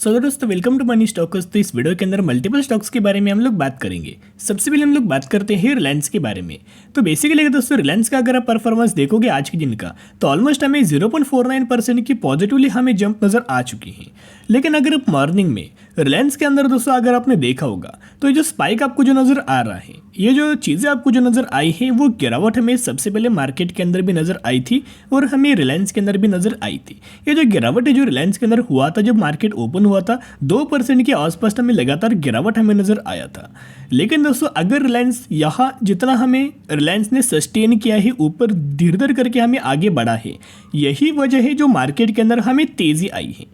सो दोस्तों welcome to money stocks. तो इस वीडियो के अंदर मल्टीपल स्टॉक्स के बारे में हम लोग बात करेंगे। सबसे पहले हम लोग बात करते हैं रिलायंस के बारे में। तो बेसिकली दोस्तों रिलायंस का अगर आप परफॉर्मेंस देखोगे आज के दिन का, तो ऑलमोस्ट हमें 0.49% की पॉजिटिवली हमें जंप नजर आ चुकी है। लेकिन अगर आप मॉर्निंग में रिलायंस के अंदर दोस्तों अगर आपने देखा होगा, तो ये जो स्पाइक आपको जो नजर आ रहा है, ये जो चीज़ें आपको जो नजर आई है, वो गिरावट हमें सबसे पहले मार्केट के अंदर भी नजर आई थी और हमें रिलायंस के अंदर भी नजर आई थी। ये जो गिरावट है जो रिलायंस के अंदर हुआ था, जब मार्केट ओपन हुआ था 2% के आसपास हमें लगातार गिरावट हमें नजर आया था। लेकिन दोस्तों अगर रिलायंस यहाँ जितना हमें रिलायंस ने सस्टेन किया है, ऊपर धीरे धीरे करके हमें आगे बढ़ा है, यही वजह है जो मार्केट के अंदर हमें तेजी आई है।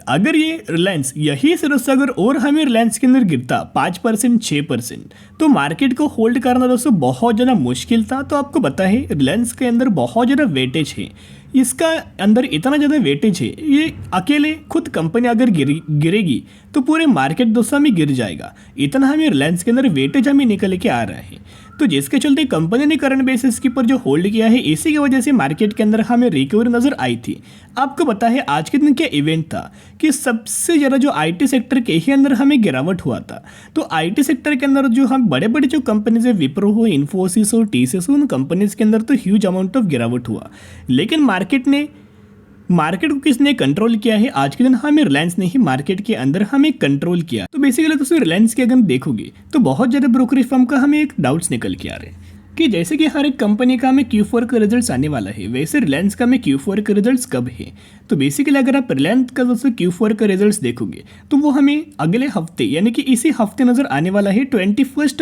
अगर ये रिलायंस यही सिर्फ अगर और हमें रिलायंस के अंदर गिरता 5% 6%, तो मार्केट को होल्ड करना दोस्तों बहुत ज़्यादा मुश्किल था। तो आपको पता है रिलायंस के अंदर बहुत ज़्यादा वेटेज है, इसका अंदर इतना ज़्यादा वेटेज है, ये अकेले खुद कंपनी अगर गिरेगी तो पूरे मार्केट दोस्तों में गिर जाएगा। इतना हमें रिलायंस के अंदर वेटेज हमें निकल के आ रहा है। तो जिसके चलते कंपनी ने करंट बेसिस के ऊपर जो होल्ड किया है, इसी की वजह से मार्केट के अंदर हमें रिकवरी नजर आई थी। आपको पता है आज के दिन क्या इवेंट था कि सबसे ज़्यादा जो आईटी सेक्टर के ही अंदर हमें गिरावट हुआ था। तो आईटी सेक्टर के अंदर जो हम बड़े बड़े जो कंपनीज है, विप्रो हो, इन्फोसिस हो, टीसीएस हो, उन कंपनीज के अंदर तो ह्यूज अमाउंट ऑफ गिरावट हुआ। लेकिन मार्केट को किसने कंट्रोल किया है? आज के दिन हमें रिलायंस ने ही मार्केट के अंदर हमें कंट्रोल किया। तो बेसिकली दोस्तों रिलायंस के अगर देखोगे तो बहुत ज़्यादा ब्रोकरेज फर्म का हमें एक डाउट्स निकल के आ रहे हैं कि जैसे कि हर एक कंपनी का हमें Q4 का रिजल्ट्स आने वाला है, वैसे रिलायंस का हमें Q4 के रिजल्ट्स कब है। तो बेसिकली अगर आप रिलायंस का दोस्तों Q4 का रिजल्ट्स देखोगे तो वो हमें अगले हफ्ते यानी कि इसी हफ्ते नज़र आने वाला है। 21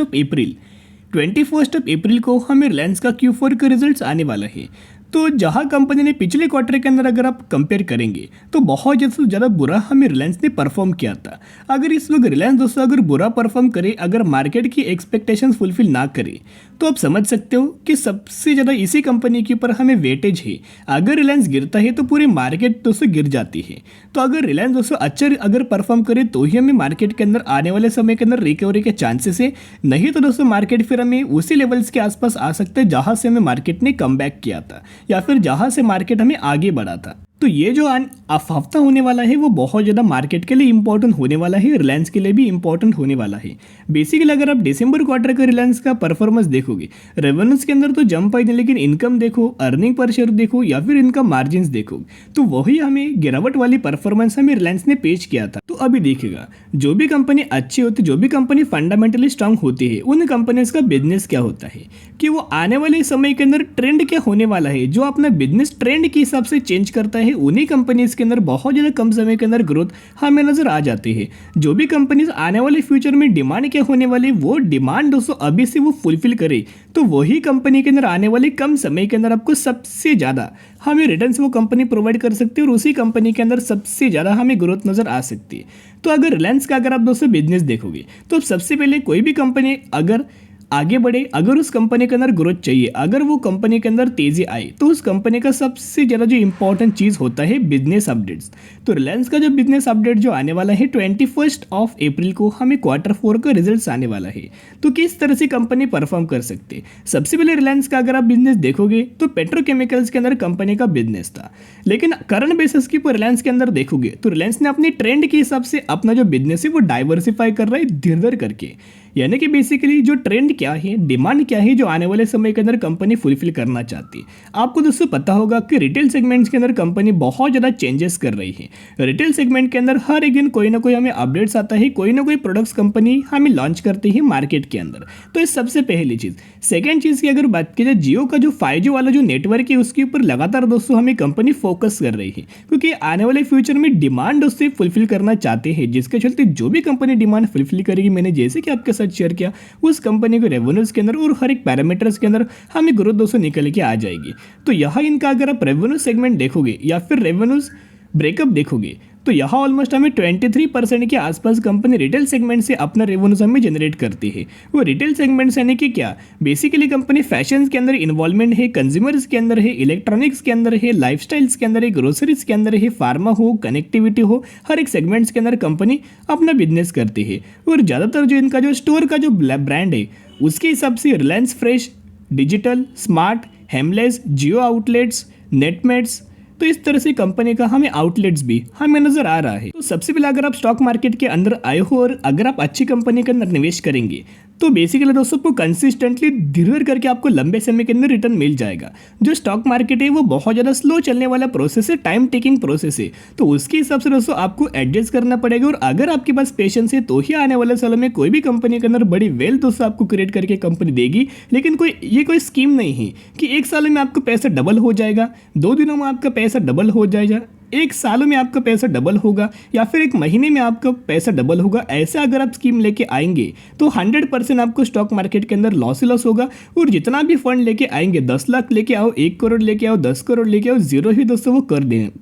अप्रैल को हमें रिलायंस का Q4 का रिजल्ट्स आने वाला है। तो जहां कंपनी ने पिछले क्वार्टर के अंदर अगर आप कंपेयर करेंगे तो बहुत ज़्यादा बुरा हमें रिलायंस ने परफॉर्म किया था। अगर इस वक्त रिलायंस दोस्तों अगर बुरा परफॉर्म करे, अगर मार्केट की एक्सपेक्टेशंस फुलफिल ना करे, तो आप समझ सकते हो कि सबसे ज़्यादा इसी कंपनी के ऊपर हमें वेटेज है। अगर रिलायंस गिरता है तो पूरी मार्केट दोस्तों गिर जाती है। तो अगर रिलायंस दोस्तों अच्छा अगर परफॉर्म करे तो ही हमें मार्केट के अंदर आने वाले समय के अंदर रिकवरी के चांसेस है। नहीं तो दोस्तों मार्केट फिर हमें उसी लेवल्स के आसपास आ सकते हैं जहाँ से हमें मार्केट ने कम बैक किया था, या फिर जहां से मार्केट हमें आगे बढ़ा था। तो ये जो हफ्ता होने वाला है वो बहुत ज़्यादा मार्केट के लिए इंपॉर्टेंट होने वाला है, रिलायंस के लिए भी इंपॉर्टेंट होने वाला है। बेसिकली अगर आप दिसंबर क्वार्टर का रिलायंस का परफॉर्मेंस देखोगे, रेवेन्यूज के अंदर तो जंप आई नहीं, लेकिन इनकम देखो, अर्निंग पर शेयर देखो, या फिर इनकम मार्जिन देखो, तो वही हमें गिरावट वाली परफॉर्मेंस हमें रिलायंस ने पेश किया था। तो अभी देखिएगा, जो भी कंपनी अच्छी होती, जो भी कंपनी फंडामेंटली स्ट्रांग होती है, उन कंपनीज का बिजनेस क्या होता है कि वो आने वाले समय के अंदर ट्रेंड क्या होने वाला है, जो अपना बिजनेस ट्रेंड के हिसाब से चेंज करता है, उन्हीं कंपनीज के अंदर बहुत ज़्यादा कम समय के अंदर ग्रोथ हमें नजर आ जाती है। जो भी कंपनीज आने वाले फ्यूचर में डिमांड क्या होने वाली, वो डिमांड दोस्तों अभी से वो फुलफिल करे, तो वही कंपनी के अंदर आने वाले कम समय के अंदर आपको सबसे ज़्यादा हमें रिटर्न्स वो कंपनी प्रोवाइड कर सकती है, और उसी कंपनी के अंदर सबसे ज़्यादा हमें ग्रोथ नजर आ सकती है। तो अगर रिलायंस का अगर आप दोस्तों बिजनेस देखोगे, तो सबसे पहले कोई भी कंपनी अगर आगे बढ़े, अगर उस कंपनी के अंदर ग्रोथ चाहिए, अगर वो कंपनी के अंदर तेजी आए, तो उस कंपनी का सबसे ज़्यादा जो इंपॉर्टेंट चीज़ होता है बिजनेस अपडेट्स। तो रिलायंस का जो बिजनेस अपडेट जो आने वाला है 21 अप्रैल को हमें Q4 का रिजल्ट्स आने वाला है। तो किस तरह से कंपनी परफॉर्म कर सकते हैं, सबसे पहले रिलायंस का अगर आप बिजनेस देखोगे तो पेट्रोकेमिकल्स के अंदर कंपनी का बिजनेस था। लेकिन करंट बेसिस की रिलायंस के अंदर देखोगे तो रिलायंस ने अपनी ट्रेंड के हिसाब से अपना जो बिजनेस है वो डाइवर्सिफाई कर रहा है धीरे धीरे करके। यानी कि बेसिकली जो ट्रेंड क्या है, डिमांड क्या है, जो आने वाले समय के अंदर कंपनी फुलफिल करना चाहती है। आपको दोस्तों पता होगा कि रिटेल सेगमेंट्स के अंदर कंपनी बहुत ज़्यादा चेंजेस कर रही है। रिटेल सेगमेंट के अंदर हर एक दिन कोई ना कोई हमें अपडेट्स आता है, कोई ना कोई प्रोडक्ट्स कंपनी हमें लॉन्च करती है मार्केट के अंदर। तो ये सबसे पहली चीज़। सेकेंड चीज़ की अगर बात की जाए, जियो का जो 5G वाला जो नेटवर्क है, उसके ऊपर लगातार दोस्तों हमें कंपनी फोकस कर रही है, क्योंकि आने वाले फ्यूचर में डिमांड उससे फुलफिल करना चाहते हैं, जिसके चलते जो भी कंपनी डिमांड फुलफिल करेगी, मैंने जैसे कि आपके साथ शेयर किया, उस कंपनी को रेवेन्यूज के अंदर और हर एक पैरामीटर्स के अंदर हमें ग्रोथ दोस्तों निकल के आ जाएगी। तो यहाँ इनका अगर आप रेवेन्यू सेगमेंट देखोगे या फिर रेवेन्यूज ब्रेकअप देखोगे, तो यहाँ ऑलमोस्ट हमें 23% के आसपास कंपनी रिटेल सेगमेंट से अपना रेवेन्यूज हमें जनरेट करती है। वो रिटेल सेगमेंट्स यानी कि क्या, बेसिकली कंपनी फैशन के अंदर इन्वॉल्वमेंट है, कंज्यूमर्स के अंदर है, इलेक्ट्रॉनिक्स के अंदर है, लाइफस्टाइल्स के अंदर है, ग्रोसरीज के अंदर है, फार्मा हो, कनेक्टिविटी हो, हर एक सेगमेंट्स के अंदर कंपनी अपना बिजनेस करती है। और ज़्यादातर जो इनका जो स्टोर का जो ब्रांड है, उसके हिसाब से रिलायंस फ्रेश, डिजिटल, स्मार्ट, हेमलेस, जियो आउटलेट्स, नेटमेट्स, तो इस तरह से कंपनी का हमें आउटलेट्स भी हमें नजर आ रहा है। तो सबसे पहले अगर आप स्टॉक मार्केट के अंदर आए हो और अगर आप अच्छी कंपनी के अंदर निवेश करेंगे तो बेसिकली दोस्तों आपको कंसिस्टेंटली धीरे करके आपको लंबे समय के अंदर रिटर्न मिल जाएगा। जो स्टॉक मार्केट है वो बहुत ज़्यादा स्लो चलने वाला प्रोसेस है, टाइम टेकिंग प्रोसेस है, तो उसके हिसाब से दोस्तों आपको एडजस्ट करना पड़ेगा। और अगर आपके पास पेशेंस है तो ही आने वाले सालों में कोई भी कंपनी के अंदर बड़ी वेल्थ दोस्तों आपको क्रिएट करके कंपनी देगी। लेकिन कोई स्कीम नहीं है कि एक साल में आपका पैसा डबल हो जाएगा, 2 दिनों में आपका पैसा डबल हो जाएगा, एक साल में आपका पैसा डबल होगा या फिर एक महीने में आपका पैसा डबल होगा। ऐसा अगर आप स्कीम लेके आएंगे तो 100% आपको स्टॉक मार्केट के अंदर लॉस ही लॉस होगा। और जितना भी फंड लेके आएंगे, 10 लाख लेके आओ, 1 करोड़ लेके आओ, 10 करोड़ लेके आओ, जीरो ही दोस्तों वो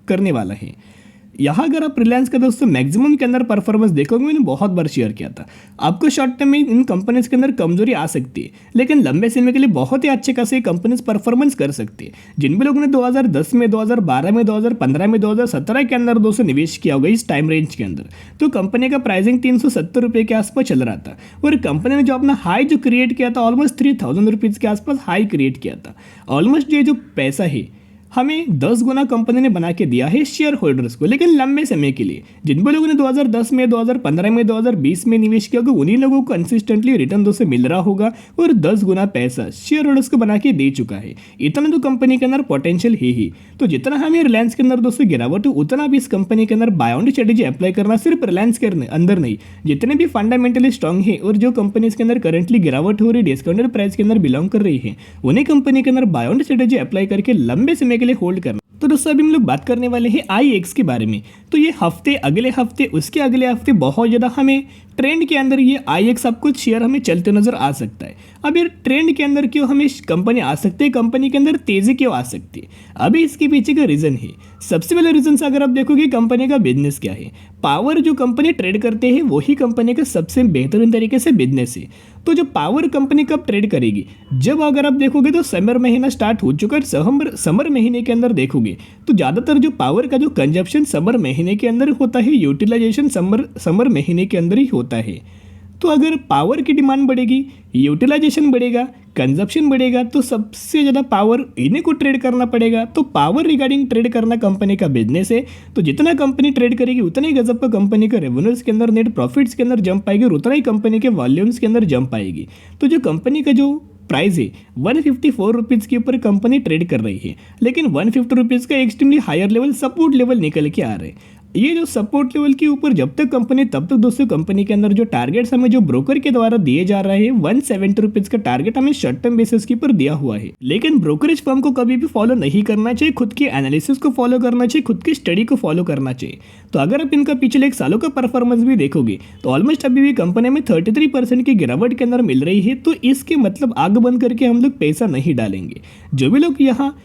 करने वाला है। यहाँ अगर आप रिलायंस का दोस्तों मैक्सिमम के अंदर परफॉर्मेंस देखोगे, मैंने बहुत बार शेयर किया था, आपको शॉर्ट टर्म में इन कंपनीज के अंदर कमजोरी आ सकती है, लेकिन लंबे समय के लिए बहुत ही अच्छे खासे कंपनीज परफॉर्मेंस कर सकती है। जिन भी लोगों ने 2010 में, 2012 में, 2015 में, 2017 के अंदर दोस्तों निवेश किया होगा इस टाइम रेंज के अंदर, तो कंपनी का प्राइसिंग 370 रुपये के आसपास चल रहा था। और कंपनी ने जो अपना हाई जो क्रिएट किया था ऑलमोस्ट 3000 रुपीज़ के आसपास हाई क्रिएट किया था। ऑलमोस्ट ये जो पैसा है हमें 10 गुना कंपनी ने बना के दिया है शेयर होल्डर्स को, लेकिन लंबे समय के लिए। जिन भी लोगों ने 2010 में, 2015 में, 2020 में निवेश किया होगा उन्हीं लोगों को कंसिस्टेंटली रिटर्न दोस्तों मिल रहा होगा और 10 गुना पैसा शेयर होल्डर्स को बना के दे चुका है। इतना तो कंपनी के अंदर पोटेंशियल है ही। तो जितना हमें रिलायंस के अंदर दोस्तों गिरावट हो, उतना भी इस कंपनी के अंदर बाय ऑन स्ट्रेटेजी अप्लाई करना, सिर्फ रिलायंस के अंदर नहीं, जितने भी फंडामेंटली स्ट्रॉन्ग है और जो कंपनीज के अंदर करंटली गिरावट हो रही है, डिस्काउंटेड प्राइस के अंदर बिलोंग कर रही है, उन्हीं कंपनी के अंदर बाय ऑन स्ट्रेटेजी अप्लाई करके लंबे समय के लिए होल्ड करना। तो दोस्तों अभी हम लोग बात करने वाले हैं IEX के बारे में। तो ये हफ्ते, अगले हफ्ते, उसके अगले हफ्ते बहुत ज़्यादा हमें ट्रेंड के अंदर ये IEX आपको शेयर हमें चलते नजर आ सकता है। अब ये ट्रेंड के अंदर क्यों हमें कंपनी आ सकती है, कंपनी के अंदर तेजी क्यों आ सकती है, अभी इसके पीछे का रीज़न है। सबसे पहले रीज़न से अगर आप देखोगे कंपनी का बिजनेस क्या है, पावर जो कंपनी ट्रेड करते हैं वही कंपनी का सबसे बेहतरीन तरीके से बिजनेस है। तो जो पावर कंपनी कब ट्रेड करेगी, जब अगर आप देखोगे तो समर महीना स्टार्ट हो चुका है। समर महीने के अंदर देखोगे तो ज़्यादातर जो पावर का जो कंजप्शन समर महीने के अंदर होता है, यूटिलाइजेशन समर महीने के अंदर ही होता है। तो अगर पावर की डिमांड बढ़ेगी, यूटिलाइजेशन बढ़ेगा, कंजप्शन बढ़ेगा, तो सबसे ज़्यादा पावर इन्हीं को ट्रेड करना पड़ेगा। तो पावर रिगार्डिंग ट्रेड करना कंपनी का बिजनेस है। तो जितना कंपनी ट्रेड करेगी उतना ही गजब का कंपनी का रेवेन्यूज के अंदर, नेट प्रॉफिट्स के अंदर जंप आएगी और उतना ही कंपनी के वॉल्यूम्स के अंदर जंप आएगी। तो जो कंपनी का जो प्राइस है 154 रुपीज़ के ऊपर कंपनी ट्रेड कर रही है, लेकिन 150 रुपीज़ का extremely higher level support level निकल के आ रहे हैं। ये जो सपोर्ट लेवल के ऊपर जब तक कंपनी, तब तक दोस्तों कंपनी के अंदर जो टारगेट्स हमें जो ब्रोकर के द्वारा दिए जा रहे हैं 170 रुपीज़ का टारगेट हमें शॉर्ट टर्म बेसिस के ऊपर दिया हुआ है। लेकिन ब्रोकरेज फर्म को कभी भी फॉलो नहीं करना चाहिए, खुद के एनालिसिस को फॉलो करना चाहिए, खुद की स्टडी को फॉलो करना चाहिए। तो अगर आप इनका पिछले 1 सालों का परफॉर्मेंस भी देखोगे तो ऑलमोस्ट अभी भी कंपनी में 33% की गिरावट के अंदर मिल रही है। तो इसके मतलब आग बंद करके हम लोग पैसा नहीं डालेंगे। जो भी लोग यहाँ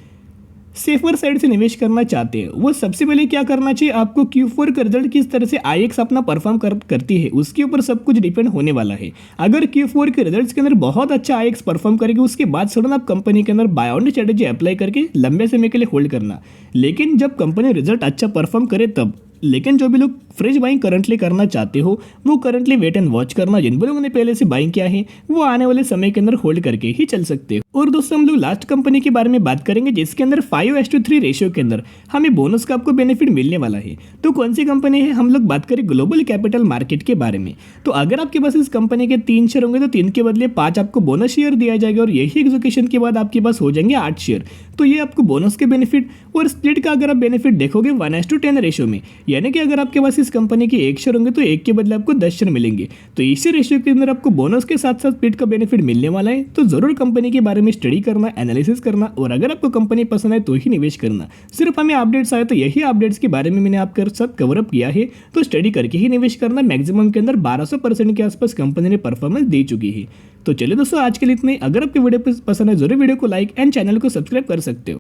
सेफर साइड से निवेश करना चाहते हैं वो सबसे पहले क्या करना चाहिए, आपको Q4 का रिजल्ट किस तरह से IEX अपना परफॉर्म करती है उसके ऊपर सब कुछ डिपेंड होने वाला है। अगर Q4 के रिजल्ट्स के अंदर बहुत अच्छा IEX परफॉर्म करेगी उसके बाद सडन आप कंपनी के अंदर बाय ऑन स्ट्रेटेजी अप्लाई करके लंबे समय के लिए होल्ड करना। लेकिन जब कंपनी रिजल्ट अच्छा परफॉर्म करे तब। लेकिन जो भी लोग फ्रेश बाइंग करंटली करना चाहते हो वो करंटली वेट एंड वॉच करना। जिन भी लोगों ने पहले से बाइंग किया है वो आने वाले समय के अंदर होल्ड करके ही चल सकते हो। और दोस्तों हम लोग लास्ट कंपनी के बारे में बात करेंगे जिसके अंदर 5:3 रेशियो के अंदर हमें बोनस का आपको बेनिफिट मिलने वाला है। तो कौन सी कंपनी है, हम लोग बात करें ग्लोबल कैपिटल मार्केट के बारे में। तो अगर आपके पास इस कंपनी के 3 शेयर होंगे तो 3 के बदले 5 आपको बोनस शेयर दिया जाएगा और यही एग्जीक्यूशन के बाद आपके पास हो जाएंगे 8 शेयर। तो ये आपको बोनस के बेनिफिट और स्प्लिट का अगर आप बेनिफिट देखोगे 1:10 रेशियो में, यानी कि अगर आपके पास इस कंपनी के 1 शेयर होंगे तो 1 के बदले आपको 10 शेयर मिलेंगे। तो इसी रेशियो के अंदर आपको बोनस के साथ साथ स्प्लिट का बेनिफिट मिलने वाला है। तो जरूर कंपनी के बारे में स्टडी करना, एनालिसिस करना और अगर आपको कंपनी पसंद आए तो ही निवेश करना। सिर्फ हमें अपडेट्स आए तो यही अपडेट्स के बारे में मैंने आपके साथ कवरअप किया है। तो स्टडी करके ही निवेश करना। मैक्सिमम के अंदर 1200% के आसपास कंपनी ने परफॉर्मेंस दे चुकी है। तो चलिए दोस्तों आज के लिए इतना ही। अगर आपको वीडियो पसंद है जरूर वीडियो को लाइक एंड चैनल को सब्सक्राइब कर सकते हो।